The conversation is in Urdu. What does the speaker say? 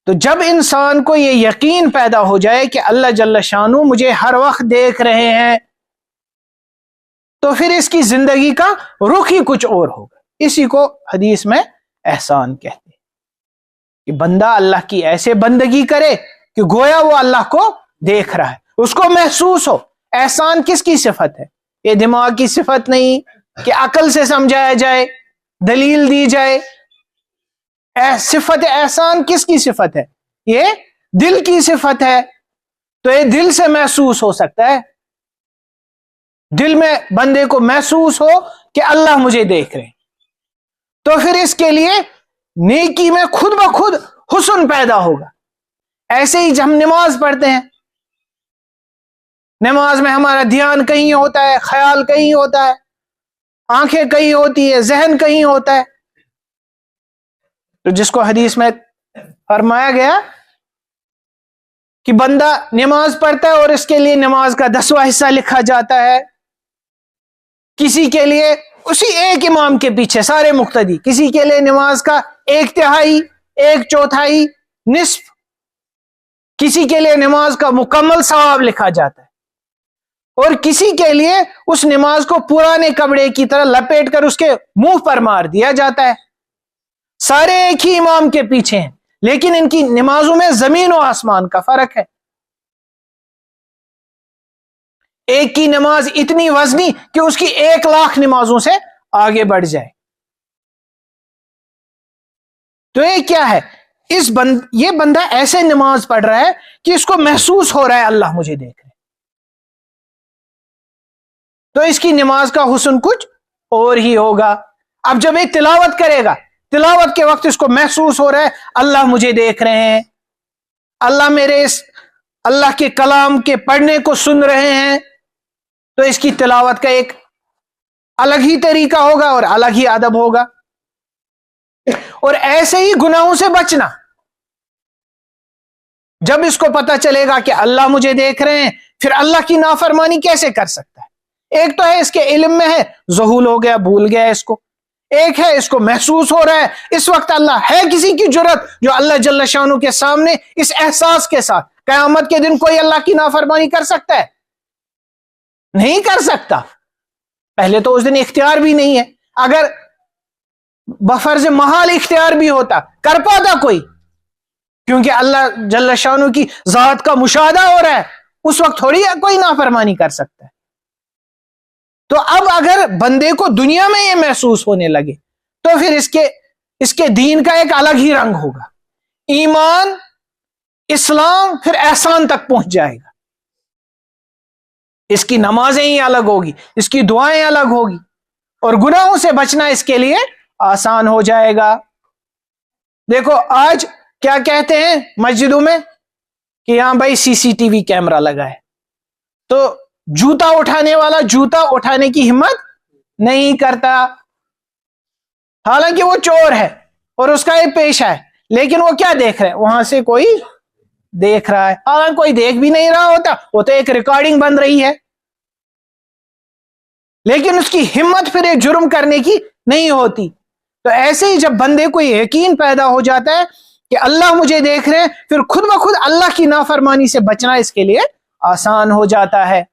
تو جب انسان کو یہ یقین پیدا ہو جائے کہ اللہ جل شانہ مجھے ہر وقت دیکھ رہے ہیں، تو پھر اس کی زندگی کا رخ ہی کچھ اور ہوگا۔ اسی کو حدیث میں احسان کہتے ہیں کہ بندہ اللہ کی ایسے بندگی کرے کہ گویا وہ اللہ کو دیکھ رہا ہے، اس کو محسوس ہو۔ احسان کس کی صفت ہے؟ یہ دماغ کی صفت نہیں کہ عقل سے سمجھایا جائے، دلیل دی جائے۔ صفت احسان کس کی صفت ہے؟ یہ دل کی صفت ہے، تو یہ دل سے محسوس ہو سکتا ہے، دل میں بندے کو محسوس ہو کہ اللہ مجھے دیکھ رہے ہیں، تو پھر اس کے لیے نیکی میں خود بخود حسن پیدا ہوگا۔ ایسے ہی جب ہم نماز پڑھتے ہیں، نماز میں ہمارا دھیان کہیں ہوتا ہے، خیال کہیں ہوتا ہے، آنکھیں کہیں ہوتی ہے، ذہن کہیں ہوتا ہے، تو جس کو حدیث میں فرمایا گیا کہ بندہ نماز پڑھتا ہے اور اس کے لیے نماز کا 10واں حصہ لکھا جاتا ہے، کسی کے لیے اسی ایک امام کے پیچھے سارے مقتدی، کسی کے لیے نماز کا 1/3، 1/4، نصف، کسی کے لیے نماز کا مکمل ثواب لکھا جاتا ہے، اور کسی کے لیے اس نماز کو پرانے کپڑے کی طرح لپیٹ کر اس کے منہ پر مار دیا جاتا ہے۔ سارے ایک ہی امام کے پیچھے ہیں، لیکن ان کی نمازوں میں زمین و آسمان کا فرق ہے۔ ایک کی نماز اتنی وزنی کہ اس کی 1,00,000 نمازوں سے آگے بڑھ جائے۔ تو یہ کیا ہے؟ یہ بندہ ایسے نماز پڑھ رہا ہے کہ اس کو محسوس ہو رہا ہے اللہ مجھے دیکھ رہے، تو اس کی نماز کا حسن کچھ اور ہی ہوگا۔ اب جب یہ تلاوت کرے گا، تلاوت کے وقت اس کو محسوس ہو رہا ہے اللہ مجھے دیکھ رہے ہیں، اللہ میرے اس اللہ کے کلام کے پڑھنے کو سن رہے ہیں، تو اس کی تلاوت کا ایک الگ ہی طریقہ ہوگا اور الگ ہی ادب ہوگا۔ اور ایسے ہی گناہوں سے بچنا، جب اس کو پتہ چلے گا کہ اللہ مجھے دیکھ رہے ہیں، پھر اللہ کی نافرمانی کیسے کر سکتا ہے؟ ایک تو ہے اس کے علم میں ہے، ذہول ہو گیا، بھول گیا اس کو، ایک ہے اس کو محسوس ہو رہا ہے اس وقت اللہ ہے۔ کسی کی جرأت جو اللہ جل شانہ کے سامنے اس احساس کے ساتھ قیامت کے دن کوئی اللہ کی نافرمانی کر سکتا ہے؟ نہیں کر سکتا۔ پہلے تو اس دن اختیار بھی نہیں ہے، اگر بفرض محال اختیار بھی ہوتا کر پاتا کوئی؟ کیونکہ اللہ جل شانہ کی ذات کا مشاہدہ ہو رہا ہے، اس وقت تھوڑی کوئی نافرمانی کر سکتا ہے۔ تو اب اگر بندے کو دنیا میں یہ محسوس ہونے لگے تو پھر اس کے دین کا ایک الگ ہی رنگ ہوگا، ایمان، اسلام، پھر احسان تک پہنچ جائے گا۔ اس کی نمازیں ہی الگ ہوگی، اس کی دعائیں الگ ہوگی، اور گناہوں سے بچنا اس کے لیے آسان ہو جائے گا۔ دیکھو آج کیا کہتے ہیں مسجدوں میں کہ یہاں بھائی CCTV کیمرہ لگا ہے، تو جوتا اٹھانے والا جوتا اٹھانے کی ہمت نہیں کرتا، حالانکہ وہ چور ہے اور اس کا یہ پیشہ ہے، لیکن وہ کیا دیکھ رہا ہے؟ وہاں سے کوئی دیکھ رہا ہے، حالانکہ کوئی دیکھ بھی نہیں رہا ہوتا، وہ تو ایک ریکارڈنگ بن رہی ہے، لیکن اس کی ہمت پھر ایک جرم کرنے کی نہیں ہوتی۔ تو ایسے ہی جب بندے کو یقین پیدا ہو جاتا ہے کہ اللہ مجھے دیکھ رہے ہیں، پھر خود بخود اللہ کی نافرمانی سے بچنا اس کے لیے آسان ہو جاتا ہے۔